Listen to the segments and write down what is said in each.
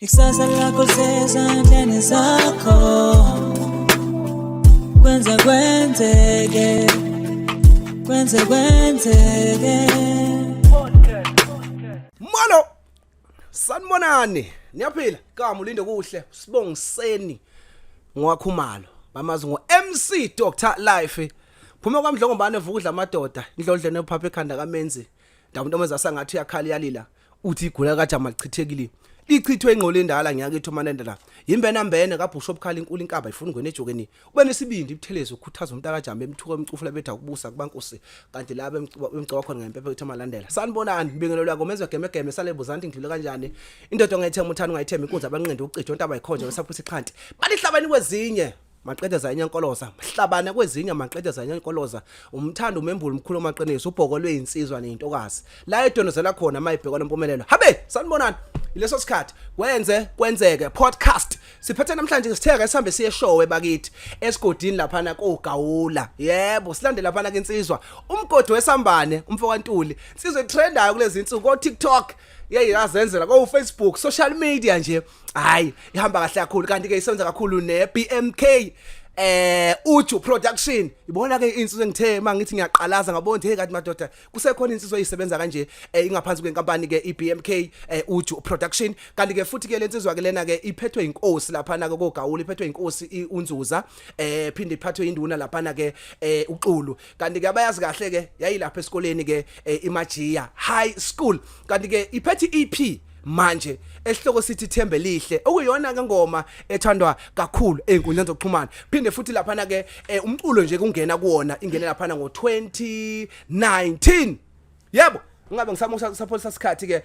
Ikusasa lakho sezandleni zakho. Kwenzekwenzeke. Kwenzekwenzeke. Molo sanibonani niyaphila kama ulinde kuhle sibongiseni ngwakhumalo bamazi ngo MC Dr Life phuma kwamdlongombane vukudla amadoda indlondlene ephapha ekhanda kaMenzi ndamuntu asangathi uyakhala yalila uthi igula kajama lichithekile lichithwe ingqolo endala ngiyakethu manende la yimbenambene kaBishop Khala inkulu inkaba ifuna ngene ejokeni ube nesibindi ibuthelezi ukukhuthaza umuntu akajama emthuko emcufula betha kubusa kubankosi kanti laba emgcawa khona ngempephe ethi amalandela sanibonani ngibingelelo yakho mezwe gemegeme salebuzanti ngidlule kanjani indodo ngayithema uthando ngayithema inkunzi abanqende ucijo ontaba ikhonje besaphusa ikhanti balihlabani kwezinye maqedeza zanye enkoloza mhlabana kwezinye maqedeza zanye enkoloza umthando umembulu umkhulu omaqiniso ubhokolwe insizwa nentokazi la edonozela khona mayibhekwa lempumelelo habe sanibonani ileso sikhathi kwenzeke podcast siphethe namhlanje sitheka sihambe siye show ebakithi esigodini lapha na koGawula yebo silandela lapha na kensizwa umgodi Wesambane umfokantuli sizwe trendayo kulezi insuku ko TikTok yazenzela ko Facebook social media nje hayi ihamba kahle kakhulu kanti ke isenza kakhulu ne BMK uju production ibona ke insizwe engithe mangithi ngiyaqalaza ngabona hey kanti madoda kusekhona insizwe eyisebenza kanje ingaphansi kwenkampani ke iBMK uju production kanti ke futhi ke lensizwa ke lena ke iphethwe inkosi lapha na ke koGawula iphethwe inkosi uNzuza phinde iphathwe induna lapha na ke uXulu kanti ke abayazi kahle ke yayilapha esikoleni ke iMajiya High School kanti ke iphethe EP manje esihloko sithi Thembe lihle okuyona ke ngoma ethandwa kakhulu einkundleni zokuxhumana phinde futhi lapha na ke umculo nje kungena kuona ingene lapha na ngo2019 yebo ngabe ngisamosa sapholisa isikhathi ke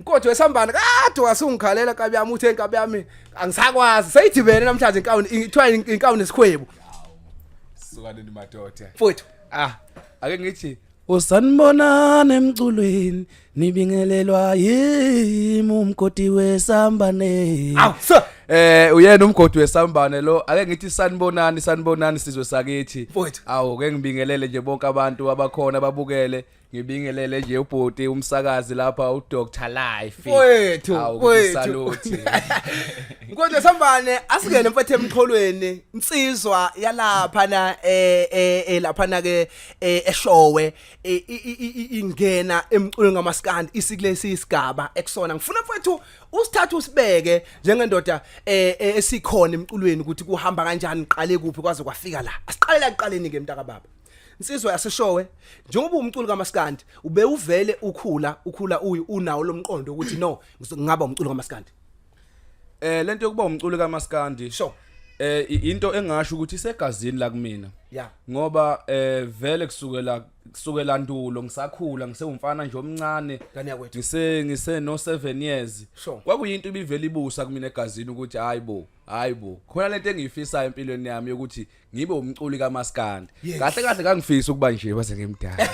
Mgodi Wesambane kade wasungikhalela kabi yami uthe inkabi yami angisakwazi seyidibene namhlanje ithiwa inkawu nesikhwebu Sukane madoda mfowethu ake ngithi usanibonana emculweni nibingelelwa yimi Mgodi Wesambane awu sir uyena uMgodi Wesambane lo ake ngithi sanibonani sizwe sakithi mfowethu awu ke ngibingelele nje bonke abantu abakhona babukele ngibingelele nje ubhoti umsakazi lapha uDr Life mfowethu saluti Mgodi Wesambane asikene mfethu emxholweni insizwa yalapha na lapha na ke eshowe ingena emculweni ngamaskandi isikulesi isigaba ekusona ngifuna mfethu usithatha usibeke njengendoda esikhona emculweni ukuthi kuhamba kanjani iqale kuphi kwaze kwafika la asiqalela ekuqaleni ke mntaka baba insizwa yaseshowe njengoba umculo kaMaskandi ube uvele ukhula unawo lomqondo ukuthi no ngingaba umculo kaMaskandi lento yokuba umculo kaMaskandi sure into engasho ukuthi isegazini la kumina yeah ngoba vele kusukela ndulo ngisakhula ngisewumfana nje omncane kani yakwethu ngise no 7 years sure kwakuyinto ibivela ibusa kumina egazini ukuthi hayibo khona lento engiyifisayo empilweni yami ukuthi ngibe umculi kaMaskandi kahle kangifisa ukuba nje waze ngimdala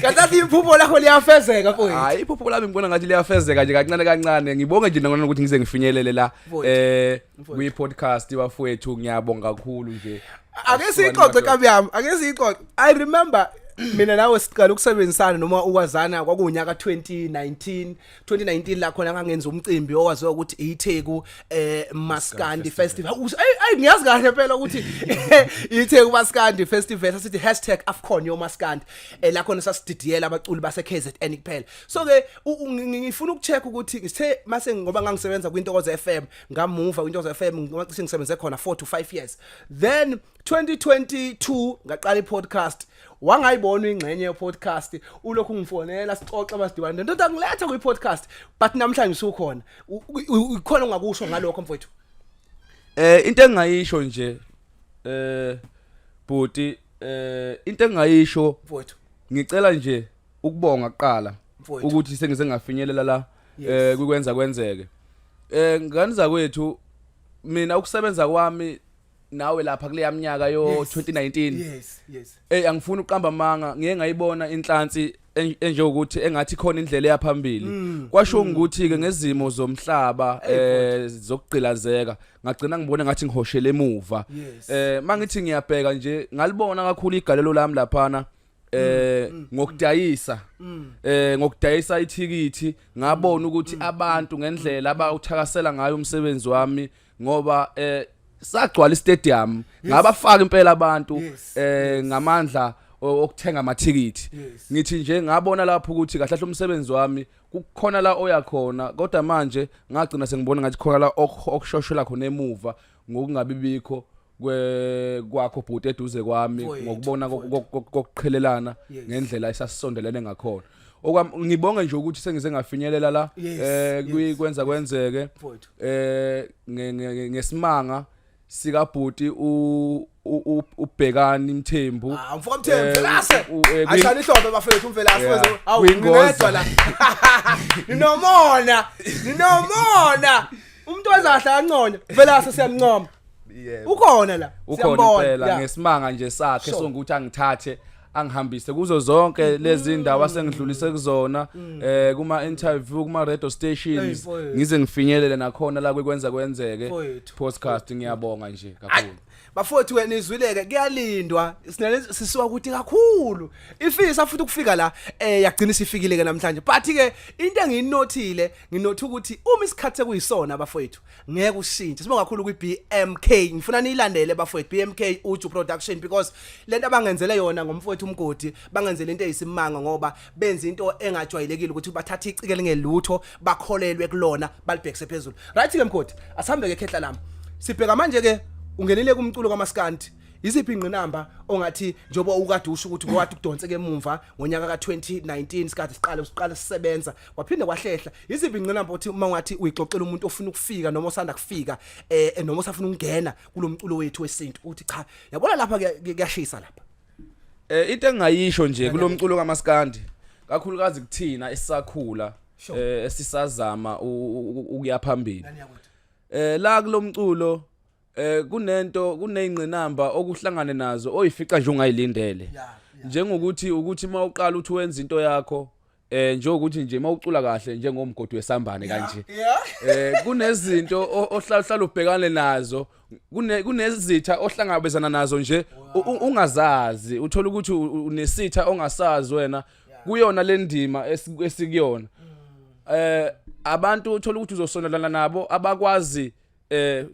Kathi iphupho lakho liyafezeka mfowethu hayi iphupho lami ngibona ngathi liyafezeka nje kancane ngibonge nje ngona ukuthi ngize ngifinyelele la kwi podcast bafowethu ngiyabonga kakhulu nje ake siqoqe kabi yami I remember mina nawe siqala ukusebenzisana noma ukwazana kwakunyaka 2019 la khona ngangenza umcimbi owaziwa ukuthi iTheku Maskandi Festival ngiyazi kahle phela ukuthi iTheku Maskandi Festival asithi #AFCON yo Maskandi la khona sasididiyela abaculi base KZN kuphela so ke ngifuna ukucheck ukuthi ngithe mase ngoba ngangisebenza kwintokozo FM ngamuva kwintokozo FM ngoba ngisebenze khona 4 to 5 years then 2022 ngaqala iPodcast wangayibona ingxenye yepodcast ulokhu ngifonela sixoxa basidibane ndoda ngiletha kuyipodcast but namhlanje usukhona ukhona ungakusho ngalokho mfowethu into engayisho nje bhuti into engayisho mfowethu ngicela nje ukubonga kuqala Mfowethu. ukuthi sengize ngafinyelela la kwenzeke ngani zakwethu mina ukusebenza kwami nawe lapha kule yaminyaka yo 2019 yes angifuni uqamba amanga ngeke ngayibona inhlansi enje ukuthi engathi khona indlela yaphambili kwasho ukuthi ke ngezimo zomhlaba zokugqilazeka ngagcina ngibone ngathi ngihoshele emuva mangithi ngiyabheka nje ngalibona kakhulu igalelo lami laphana ngokudayisa ithikithi ngabona ukuthi abantu ngendlela abawuthakasela ngayo umsebenzi wami ngoba sagcwala istadium ngabafaka impela abantu ngamandla okuthenga amathikithi ngithi nje ngabona lapho ukuthi kahle umsebenzi wami kukhona la oya khona kodwa manje ngagcina sengibona ngathi khona la okushoshela khona emuva ngokungabibikho kwakho bhuti eduze kwami ngokubona kokuqhelelana ngendlela esasondelene ngakhona ngibonga nje ukuthi sengize ngafinyelela la kwenzekwenzeke ngesimanga sika bhuti ubhekani Mthembu mfuka Mthembu Velase ashana ihlombe bafethu umvelase awungedwa la ninomona umuntu wezahla kanconya Velase siyamncoma ukhona la ukhona impela ngesimanga nje sakhe songukuthi angithathe angihambise kuzo zonke lezi ndawo asengidlulise kuzona kuma interview kuma radio stations ngize ngifinyelele nakhona la kwenzekwenzeke podcast ngiyabonga nje kakhulu bafowethu wena izwileke kuyalindwa sisuka ukuthi kakhulu ifisa futhi ukufika la yagcina sifikile ke namhlanje but ke into enginothile nginotha ukuthi uma isikhathe kuyisona bafowethu ngeke ushintshe sibonga kakhulu kwi BMK ngifuna niyilandele bafowethu BMK Uju Production because lento abangenzele yona ngomfowethu Mgodi bangenzele into eyisimanga ngoba benza into engajwayelekile ukuthi bathathe icikele ngelutho bakholelwe kulona balibhekise phezulu right ke Mgodi asihambe ke khehla lami sibheka manje ke ungenile kumculo kaMaskandi iziphi ingqinamba ongathi njoba ukade usho ukuthi kwathi kudonseke emuva ngonyaka ka2019 sikade siqala sisebenza kwaphinde kwahlehla iziphi ingqinamba uthi uma ungathi uyixoxela umuntu ofuna ukufika noma osanda kufika noma osafuna ukungena kulomculo wethu wesintu uthi cha yabona lapha kuyashisa lapha into engayisho nje kulomculo kaMaskandi kakhulukazi kuthina esisakhula esisazama ukuyaphambili la kulomculo kuneyingqinamba okuhlangane nazo oyifica nje ungayilindele njengokuthi mawuqala uthi wenza into yakho njengokuthi nje mawucula kahle njengomgodi wesambane kanje kunezinto ohlala ubhekane nazo kunezitha ohlangabezana nazo nje ungazazi uthola ukuthi unesitha ongasazi wena kuyona le ndima esikuyona abantu uthola ukuthi uzosondelana nabo abakwazi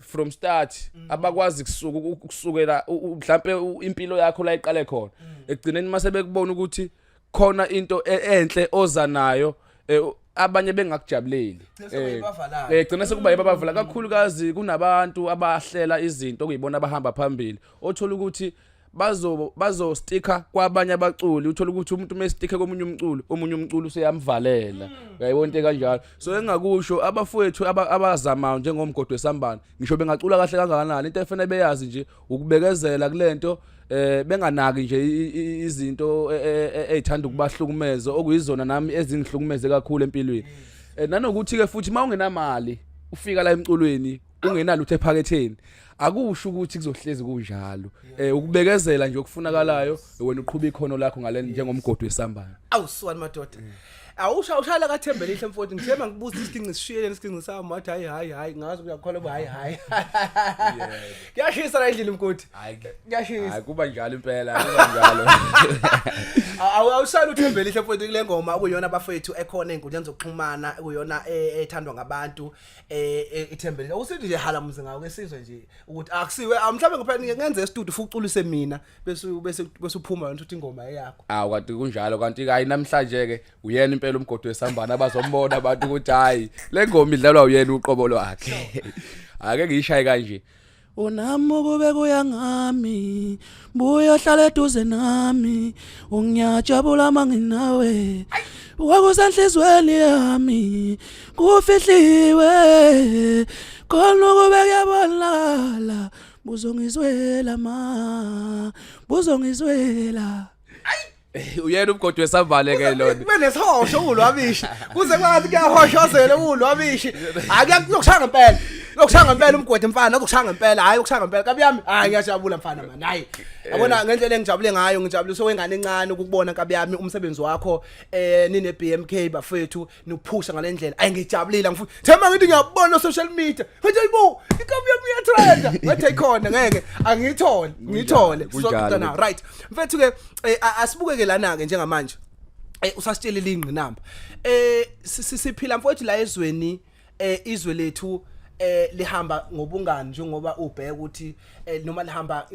from start abakwazi kusukela mhlambe impilo yakho la iqale khona ekugcineni mase bekubona ukuthi khona into enhle oza nayo abanye bengakujabuleli egcina sekuba yibabavala kakhulukazi kunabantu abahlela izinto okuyibona abahamba phambili othola ukuthi bazo sticker kwabanye abaculi uthola ukuthi umuntu umesticker omunye umculo useyamvalela uyayibona into kanjalo so engakusho abafowethu abazama njengomgodi wesambane ngisho bengacula kahle kangakanani into efanele beyazi nje ukubekezela kulento benganaki nje izinto ezithanda ukubahlukumeza okuyizona nami ezingihlukumeze kakhulu empilweni nanokuthi ke futhi mawungenamali ufika la emculweni ungenalutho ephaketheni akusho ukuthi kuzohlezi kunjalo ukubekezela nje okufunakalayo wena uqhubha ikhono lakho ngaleni njengomgodi wesambane awuswani madoda awushala kaThembele ihle mfowethu ngithemba ngibuza isiqinqi sishiyele isiqinqi sami wathi hayi ngazi uyakholwa hayi kuyashisa la endlini Mgodi kuyashisa hayi kuba njalo impela kuba njalo awushala uThembele ihle mfowethu kule ngoma kuyona abafowethu ekhona enkundleni zokuxhumana kuyona ethandwa ngabantu iThembele usithi nje hala muze ngawo kesizwe nje ukuthi akusiwe mhlawumbe ngophela ngenze istudio fukuculise mina bese uphuma wena uthi ingoma yakho kanti kunjalo kanti hayi namhlanje ke uyena impela umgodi wesambane abazombona abantu ukuthi hayi le ngoma idlalwa uyena uqobo lwakhe ake ngishaye kanje unami kube kuyangami buya hlala eduze nami ungiyajabula manginawe wakusanhlizweni yami kufihliwe khona kube kuyabonala buzongizwela uyena umgodi wesambane ke lona benesihosho ulwabishi kuze kwathi kuyahoshozela ulwabishi akuyakushanga impela lokushanga impela umgodi mfana lokushanga impela hayi ukushanga impela kabi yami hayi ngiyajabula mfana manje hayi yabona ngendlela engijabule ngayo ngijabulise wengane encane ukubona Nkabi yami umsebenzi wakho nine BMK bafethu niphusha ngalendlela ayingijabulile mfuthu thema ngithi ngiyabona social media manje ayibo Nkabi yami iyatrenda ngathi ikhona ngeke ngithole sizoxoxa nawe right mfethu ke asibuke ke lana ke njengamanje usasitshelile ingqinamba siphila mfowethu la ezweni izwe lethu lihamba ngobungani njengoba ubheka ukuthi noma lihamba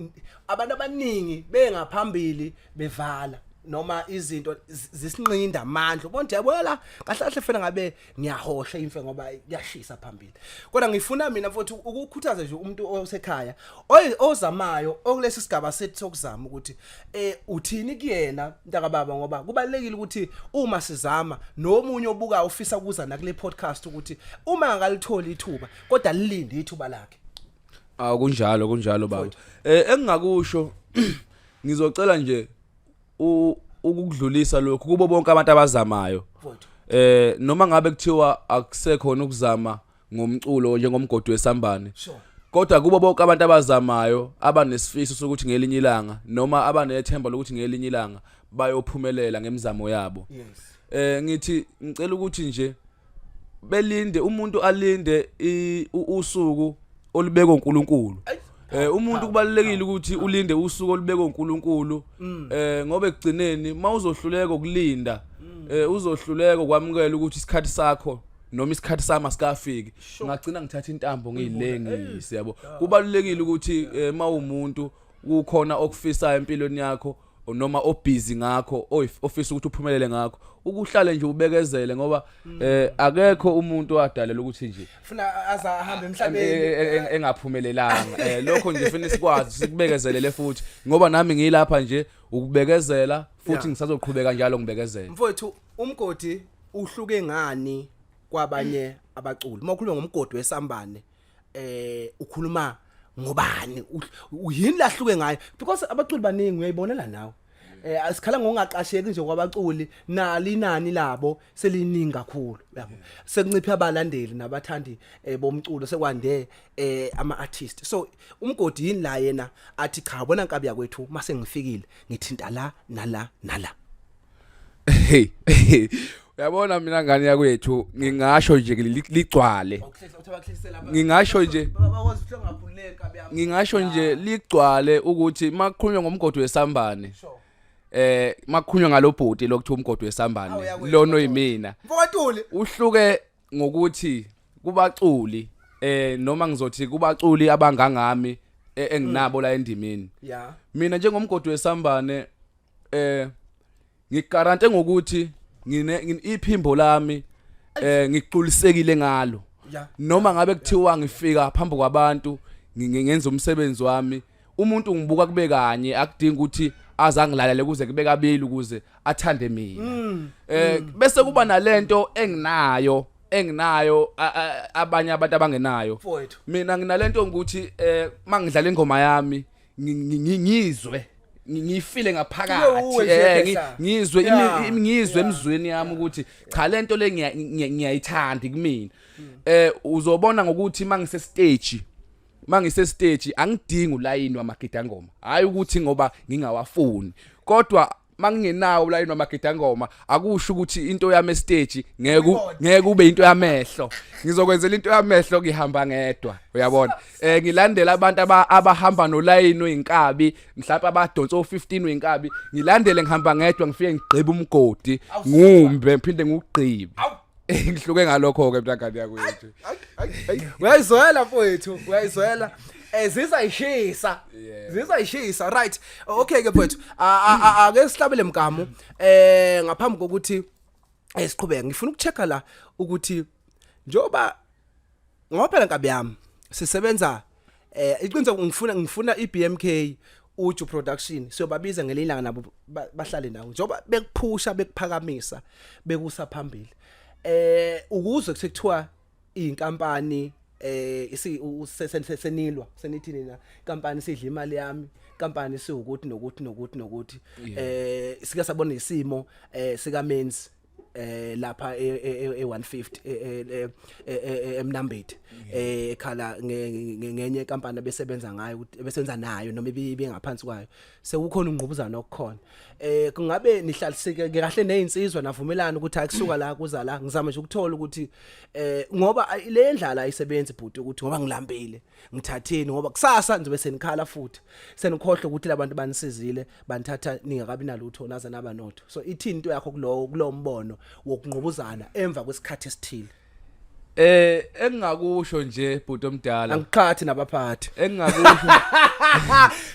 abantu abaningi bengaphambili bevala noma izinto zisinqinda amandla ubona yabona kahle kahle fena ngabe ngiyahohla imfe ngoba kuyashisa phambili kodwa ngifuna mina mfowethu ukukhuthaza nje umuntu osekhaya ozamayo okulesi sigaba sethu sokuzama ukuthi uthini kuyena ntaka baba ngoba kubalekile ukuthi uma sizama nomunye obuka ufisa ukuza na kule podcast ukuthi uma ngalithola ithuba kodwa lilinde ithuba lakhe kunjalo baba engingakusho ngizocela nje ukudlulisa lokho kubo bonke abantu abazamayo noma ngabe kuthiwa akusekhona ukuzama ngomculo njengomgodi wesambane kodwa kubo bonke abantu abazamayo abanesifiso sokuthi ngelinye ilanga noma abanethemba lokuthi ngelinye ilanga bayophumelela ngemizamo yabo ngithi ngicela ukuthi nje belinde umuntu alinde usuku olubekwe uNkulunkulu umuntu kubalekile ukuthi ulinde usuku olubekwe uNkulunkulu ngoba ekugcineni mawuzohluleka ukulinda uzohluleka kwamukela ukuthi isikhathi sakho noma isikhathi sami asikafiki ngagcina ngithatha intambo ngiyilengise yabo kubalekile ukuthi mawumuntu kukhona okufisayo empilweni yakho noma obusy ngakho ofisa ukuthi uphumelele ngakho ukuhlale nje ubekezele ngoba akekho umuntu owadalela ukuthi nje ufuna azahambe emhlabeni engaphumelelanga lokho nje ufuna sikwazi sikubekezelele futhi ngoba nami ngilapha nje ukubekezela futhi ngisazoqhubeka njalo ngibekezela mfowethu umgodi uhluke ngani kwabanye abaculi mawukhuluma ngomgodi wesambane ukhuluma ngobani uyini lahluke ngayo because abaculi baningi uyayibonela nawe asikhala ngongaqasheki nje kwabaculi nalinani labo seliningi kakhulu yabo sekuncipha abalandeli nabathandi bomculo sekwande ama artists so umgodi yini la yena athi cha bona Nkabi yakwethu mase ngifikile ngithinta la nala uyabona mina ngani yakwethu ngingasho nje ligcwale ngingasho nje ligcwale ukuthi makukhulunywa ngomgodi wesambane makukhulunywa ngalobhoti lokuthiwa umgodi wesambane lona oyimina mfowethu uhluke ngokuthi kubaculi noma ngizothi kubaculi abangangami enginabo la endimini mina njengomgodi wesambane ngigarante ngokuthi iphimbo lami ngiqulisekile ngalo noma ngabe kuthiwa ngifika phambi kwabantu ngenza umsebenzi wami umuntu ngibuka kube kanye akudinga ukuthi azangilalele kuze kube kabili ukuze athande mina bese kuba nalento enginayo abanye abantu abangenayo mina nginalento ukuthi mangidlala ingoma yami ngizwe ngifile ngaphakathi ngizwe emzweni yami ukuthi cha lento le ngiyayithanda kumina uzobona ngokuthi mangise stage angidingi ulayini wamagidangoma hayi ukuthi ngoba ngingawafuni kodwa mangingenawo ulayini wamagidangoma akusho ukuthi into yami stage ngeke ube into yamehlo ngizokwenzela into yamehlo ngihamba ngedwa uyabona ngilandela abantu abahamba nolayini oyiNkabi mhlawumbe abadonsa o15 oyiNkabi ngilandele ngihamba ngedwa ngifike ngigqiba umgodi ngumbe ngiphinde ngugqibe ngihluke ngalokho ke mntangani yakwethu uyayizwela mfowethu uyayizwela zizayishisa right okay ke mfowethu ake sihlabele mgamo ngaphambi kokuthi siqhubeke ngifuna ukuchecka la ukuthi njoba ngoba phela Nkabi yami sisebenza iqiniso ngifuna iBMK uju production siyobabiza ngelilanga nabo bahlale nawo njoba bekuphusha bekuphakamisa bekusa phambili ukuze kusekuthiwa inkampani senilwa senithi nina inkampani sidla imali yami inkampani siwukuthi nokuthi sika sabona isimo sika men's lapha e150 emnambeti ekhala ngenye inkampani abesebenza ngayo ukuthi ebesenza nayo noma ibengaphansi kwayo sekukhona ungqubuzana okukhona kungabe nihlaliseke kahle nezinsizwa navumelana ukuthi akusuka la kuza la ngizama nje ukuthola ukuthi ngoba le ndlala ayisebenzi bhuti ukuthi ngoba ngilambile ngithatheni ngoba kusasa ngizobe senikhala futhi senikhohle ukuthi labantu banisizile banithatha ningakabi nalutho naza nabanotho so ithini into yakho kulo mbono wokungqubuzana emva kwesikhathi esithile engingakusho nje bhuti omdala angiqhathi nabaphathi engingakusho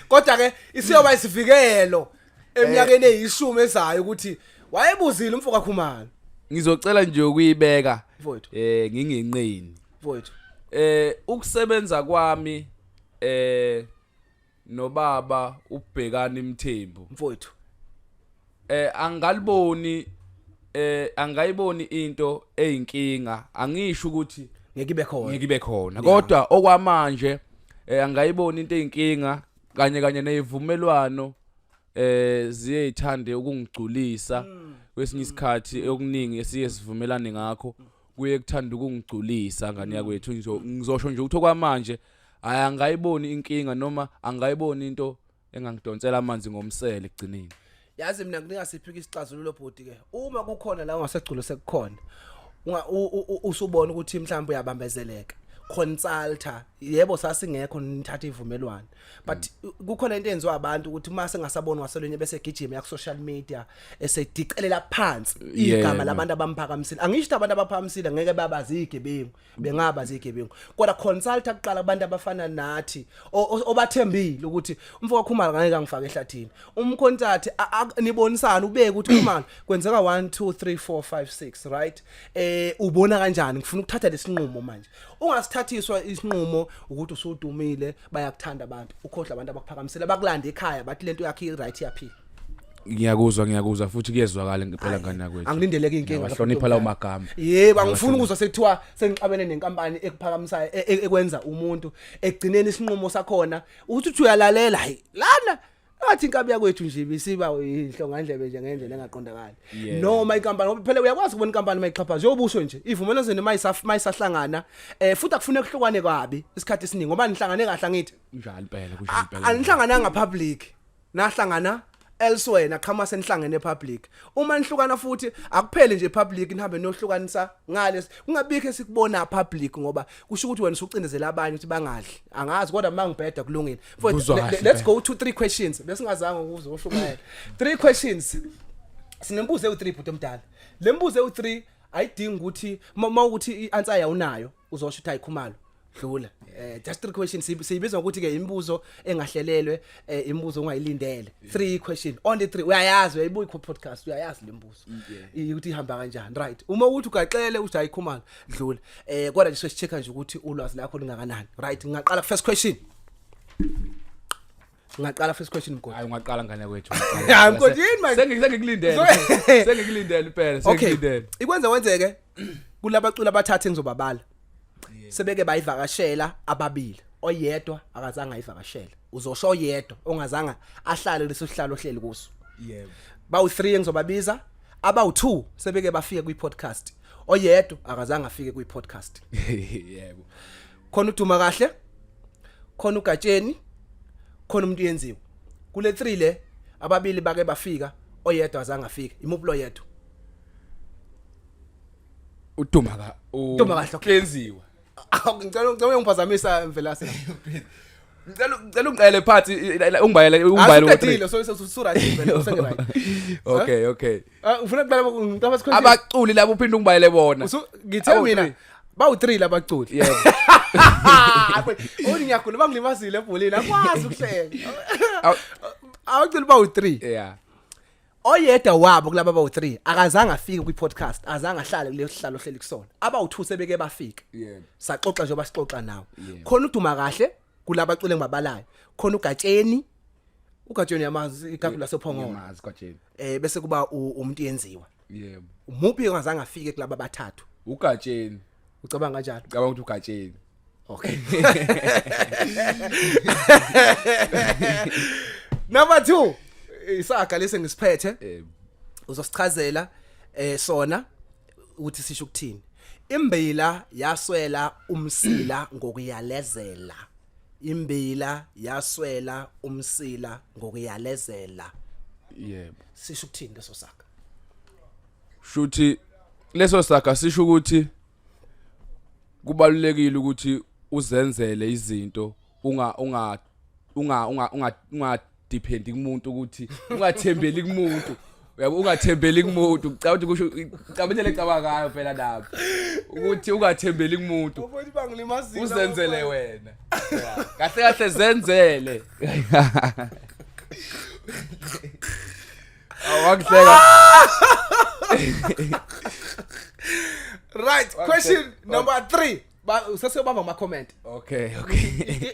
kodwa ke isiyoba isivikelo eminyakeni eyishumi ezayo ukuthi wayebuzile umfoka Khumalo ngizocela nje ukuyibeka mfowethu ngingenqini mfowethu ukusebenza kwami nobaba ubhekana imthembu mfowethu angayiboni into eyinkinga angisho ukuthi ngeke ibe khona kodwa okwamanje angayiboni into eyinkinga kanye nezivumelwano ziyethande ukungigculisa kwesinye isikhathi okuningi esiye sivumelane ngakho kuye kuthanda ukungigculisa ngani yakwethu ngizosho nje ukuthi okwamanje angayiboni inkinga noma angayiboni into engangidonsela amanzi ngomsele egcineni yazi mina ngingasiphi isixazululo bhodi ke uma kukhona la ungasegculo sekukhona usubona ukuthi mhlawumbe uyabambezeleka consulta yebo sasingekho nithatha ivumelwano but kukhona into enziwa abantu ukuthi mase ngasabona waselwenye bese gijima ya social media esediqelela phansi igama labantu abamphakamisile angisho abantu abaphakamisile ngeke babazi igebengu bengabazi igebengu kodwa consulta kuqala abantu abafana nathi obathembile ukuthi umfoka Khumalo ngeke angifake ehlathini umcontact nibonisana ubeke ukuthi Khumalo kwenzeka 1 2 3 4 5 6 right ubona kanjani ngifuna ukuthatha lesinqumo manje ungasithathiswa isinqumo ukuthi usudumile bayakuthanda abantu ukhohle abantu abakuphakamisela bakulanda ekhaya bathi lento yakhe i-right yaphi ngiyakuzwa futhi kuyezwakala ngempela ngani yakwethu angilindeleke inkinga wahlonipha lawo magama yebo angifuni ukuzwa sekuthiwa sengixabene nenkampani ekuphakamisayo ekwenza umuntu egcineni isinqumo sakhona ukuthi uyalalela hayi lana athi inkabi yakwethu nje bisiba inhlongandlebe nje ngendlela engaqondakali noma inkampani ngoba phela uyakwazi ukubona inkampani mayixhaphaza yobusho nje ivumelezene mayisahlangana futhi akufune kuhlukane kwabi isikhathi esiningi ngoba nihlangane kahle ngithi njalo impela kusho impela anihlangananga public nahlangana elsewhere naqhama senihlangene public uma nihlukana futhi akuphele nje public nihambe nohlukanisa ngale ungabikho esikubona public ngoba kusho ukuthi wena usucindezela abanye ukuthi bangadli angazi kodwa mangibheda kulungile let's go to 3 questions bese ngazange ukuze uhlukane 3 questions sinembuzo ewu3 bhuti omdala lembuzo ewu3 ayidingi ukuthi mawukuthi ianswer yawunayo uzosho ukuthi ayikhumalo dlula just 3 questions siyibiza ukuthi ke imibuzo engahlelelwe imibuzo ongayilindele 3 questions only 3 uyayazi uyayibuya ku podcast uyayazi lembuzo ukuthi ihamba kanjani right uma uthi ugaxele uthi ayikhumalo dlula kodwa nje sichecka nje ukuthi ulwazi lakho lingakanani right ngaqala first question Mgodi hayi ungaqala ngane yakwethu hayi Mgodi yini manje sengikulindele impela sengilindele ikwenza wenzeke kulabacula abathathe ngizobabala sebeke bayivakashela ababili oyedwa akazange ayivakashela uzosho oyedwa ongazange ahlale leso sihlalo ohleli kuso yebo bawu3 engizobabiza abawu2 sebeke bafike kwi-podcast oyedwa akazange afike kwi-podcast yebo khona uduma kahle khona ugatsheni khona umuntu yenziwe kule 3 le ababili bake bafika oyedwa azange afike imuplo yedwa uduma kahle kenziwa ngicela ungiphazamisa emvelase ngicela ungiqele phansi ungibayele lo so right vele usengerayi okay ufuna kuqala ngicaba sikho abaculi labo uphinde ungibayele bona ngithe mina bawu3 labaculi yebo ngiyagula bangilimazile ebholeni akwazi ukuhleka awuculi bawu3 yeah oyedwa wabo kulabo bawu3 akazange afike kwi-podcast azange ahlale kuleyo sihlalo ohleli kusona abawu2 sebeke bafika yebo saxoxa nje basixoxa nawo khona uduma kahle kulabacule ngibabalayo khona ugatsheni yamazi igagula lasephongolo yamazi gatsheni bese kuba umuntu yenziwa yebo umuphi ongazange afike kulabo bathathu ugatsheni ucabanga kanjalo ngicabanga ukuthi ugatsheni okay number 2 isaga lese ngisiphethe uzosichazela sona ukuthi sisho ukuthini Imbila yaswela umsila ngokuyalezela. Imbila yaswela umsila ngokuyalezela. Yebo. Sisho ukuthini leso saka? Shuthi leso saka sisho ukuthi kubalulekile ukuthi uzenzele izinto unga dependi kumuntu ukuthi ungathembeli kumuntu. Uyabo ungathembeli kumuntu. Ucabanga ukuthi kusho cabethele cabanga phela lapho. Ukuthi ungathembeli kumuntu. Ufuthi bangilimazile. Uzenzele wena. Kahle kahle zenzele. Awakuhleka. Right, question number 3. Sasiyobamba ama comment. Okay.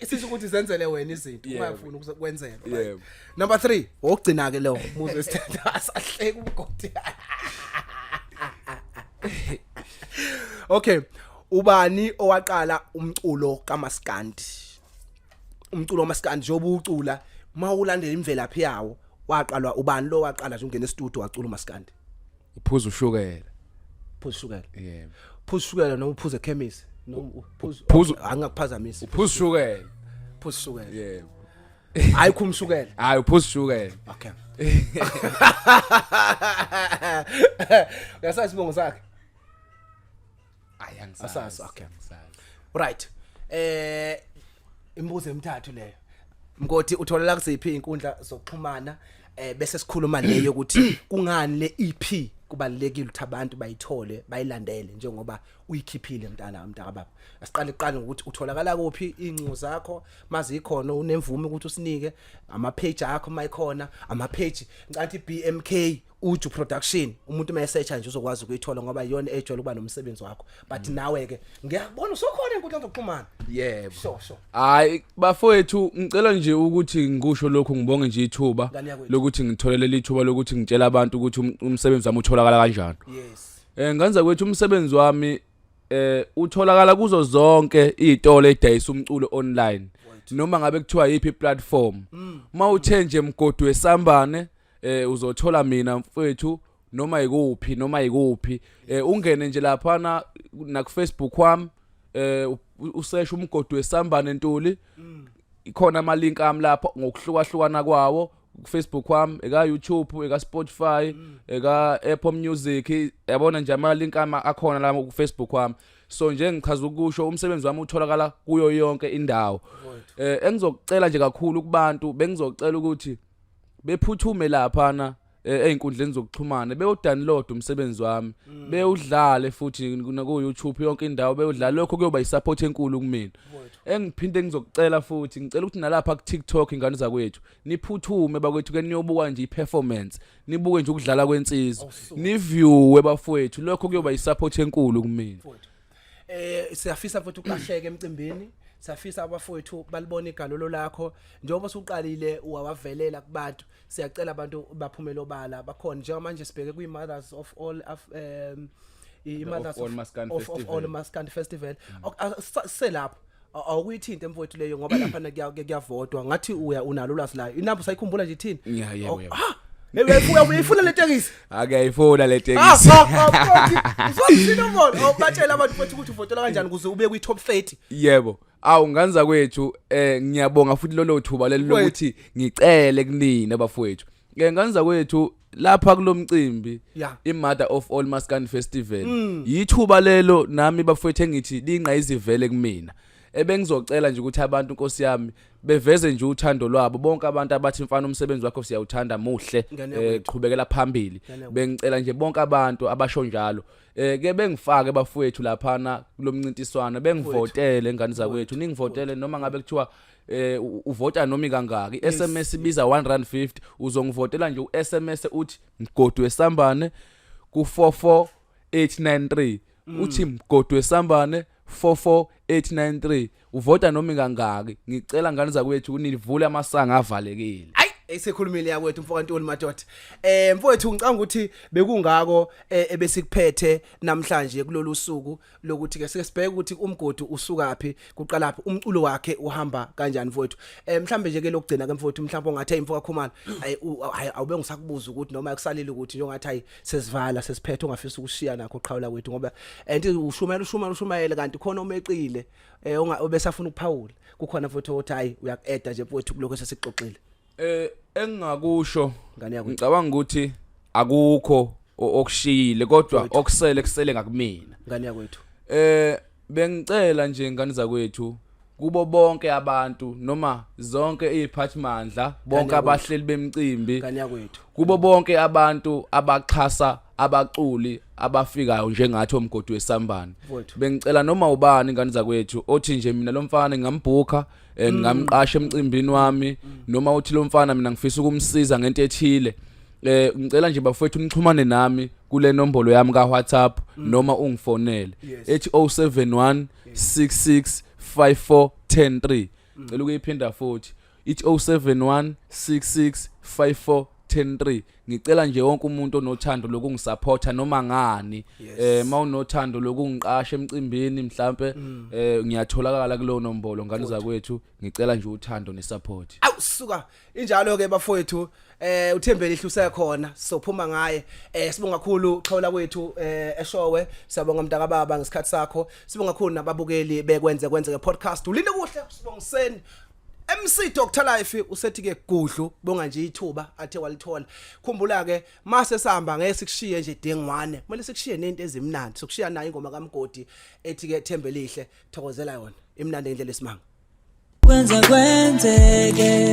Sisho ukuthi zenzele wena izinto ungafuni ukwenzelwa. Yebo. Number 3, okugcina ke lo muzi esithatha asahleka umgodi. Okay, ubani owaqala umculo kaMaskandi? Umculo kaMaskandi njengoba ucula mawulandela imvelaphi yawo waqalwa ubani lo waqala nje ungena e-studio wacula uMaskandi? Uphuza ushukela. Phuza ushukela. Yebo. Phuza ushukela noma uphuza chemist? No Phuza angakuphazamisa. uphuza ushukela. Phuza ushukela. Yebo. Ayikho umshukela. Hayi uphuza ushukela. Okay. Uyasazi isibongo sakhe? Asazi, okay. Right. Imibuzo emithathu leyo. Mgodi utholela kusiphi inkundla zokuxhumana bese sikhuluma leyo ukuthi kungani le EP kubalekile ukuthi abantu bayithole bayilandele njengoba uyikhiphile mntakababa. Asiqale ukuthi utholakala kuphi incingo zakho mazi ikhona unemvume ukuthi usinike ama page akho mayikhona ama page ngicathi BMK Uju Production umuntu mayesearcha nje uzokwazi ukuyithola ngoba iyona ejwayele ukuba nomsebenzi wakho but nawe ke ngiyabona usokhona inkundla zokuxhumana. Yebo. Sure. Hayi bafowethu ngicela nje ukuthi ngikusho lokho ngibonge nje ithuba lokuthi ngitholele ithuba lokuthi ngitshela abantu ukuthi umsebenzi wami utholakala kanjani. Yes. Nganza kwethu umsebenzi wami utholakala kuzo zonke izitolo edayisa umculo online noma ngabe kuthiwa yipi platform. Mawuthenje Mgodi Wesambane uzothola mina mfowethu noma yikuphi ungene nje lapha na ku Facebook wami usearch Mgodi Wesambane Ntuli ikhona ama link ami lapha ngokuhlukahlukana kwawo ku Facebook wami eka YouTube eka Spotify eka Apple Music yabona nje ama link ami akhona la ku Facebook wami. So nje ngichaza ukusho umsebenzi wami utholakala kuyo yonke indawo. Engizokucela nje kakhulu kubantu bengizocela ukuthi bephuthume lapha einkundleni zokuxhumana beyodownload umsebenzi wami beyudlale futhi ku YouTube yonke indawo beyudlala lokho kuyoba isupport enkulu kumina. Engiphinde ngizokucela futhi ngicela ukuthi nalapha ku TikTok ingane zakwethu niphuthume bakwethu ke niyobuka nje iperformance nibuke nje ukudlala kwensizwe niviewe bafowethu lokho kuyoba isupport enkulu kumina. Siyafisa futhi ukahleke emcimbini. Siyafisa abafowethu balibona igalolo lakho njengoba usuqalile wawavelela kubantu siyacela abantu baphumele obala bakhona njengamanje sibheke kwi mothers of all mothers of all Maskandi festival selapho awuyithinta emfowethu leyo ngoba lapha kuyavodwa ngathi unalo ulwazi la inamba sayikhumbula nje ithini uyifuna le tekisi akayifuna le tekisi uzosina bona awubatshela abantu futhi ukuthi uvotela kanjani ukuze ube kwi top 30. Yebo nganza kwethu ngiyabonga futhi lolo thuba lelo lokuthi ngicele kunina bafowethu nganza kwethu lapha kulomcimbi iMother of all Maskandi festival yithuba lelo nami bafowethu engithi linqa izivele kumina ebengizocela nje ukuthi abantu Nkosi yami beveze nje uthando lwabo bonke abantu abathi mfana umsebenzi wakho siyawuthanda muhle qhubekela phambili bengicela nje bonke abantu abasho njalo ke bengifake bafowethu lapha kulomncintiswano bengivotele engane zakwethu ningivotele noma ngabe kuthiwa uvota noma kangaki SMS ibiza R150 uzongivotela nje uSMS uthi Mgodi Wesambane ku 44893 uthi Mgodi Wesambane 44893 uvota noma kangaki ngicela ngane zakwethu kunivule amasanga avalekile. Esekhulumile yakwethu mfowethu madoda. Mfowethu ngicanga ukuthi bekungako ebesikuphethe namhlanje kulolu suku lokuthi ke sibheke ukuthi umgodi usukaphi kuqalaphi umculo wakhe uhamba kanjani mfowethu. Mhlambe nje ke lokugcina ke mfowethu mhlawumbe ongathi imfoka khumana awube ngisakubuza ukuthi noma akusalile ukuthi njengathi hayi sesivala sesiphethe ongafisa ukushiya nakho qhawula kwethu ngoba anti ushumayele kanti khona omeqile obesafuna ukuphawula kukhona mfowethu othi hayi uyakueda nje mfowethu kuloko sesixoxile. Engingakusho ngani yakho ngicabanga ukuthi akukho okushiyile kodwa kusele ngakumina ngani yakwethu. Bengicela nje ngani zakwethu kubo bonke abantu noma zonke iziphathimandla bonke abahleli bemicimbi ngani yakwethu kubo bonke abantu abaxhasa abaculi abafikayo njengathi Mgodi Wesambane. Bengicela noma ubani ngani zakwethu othi nje mina lo mfana ngingambhuka ngingamqasha emcimbini wami noma uthi lo mfana mina ngifisa ukumsiza ngento ethile. Ngicela nje bafethu nixhumane nami kule nombolo yami ka WhatsApp noma ungifonele ethi 071 66 54 ngicela ukuyiphinda futhi ithi 071 66 54 10-3. Ngicela nje wonke umuntu onothando lokungisupporta noma ngani mawunothando lokungiqasha emcimbini mhlambe ngiyatholakala kulo nombolo ngani zakwethu ngicela nje uthando nesupport. Awusuka injalo ke bafowethu uThembele ihluse khona sophuma ngaye sibonga kakhulu xhawula kwethu eshowe siyabonga mntaka baba ngesikhathi sakho sibonga kakhulu nababukeli bekwenzeke podcast ulinde kuhle sibongiseni MC Dr Life usethi ke gudlu bonga nje ithuba athe walithola khumbula ke mase sihamba ngeke sikushiye nje dengwane kumele sikushiye nento ezimnandi sokushiya nayo ingoma kaMgodi ethi ke Thembelihle thokozela yona imnandi indlela esimanga Kwenzekwenzeke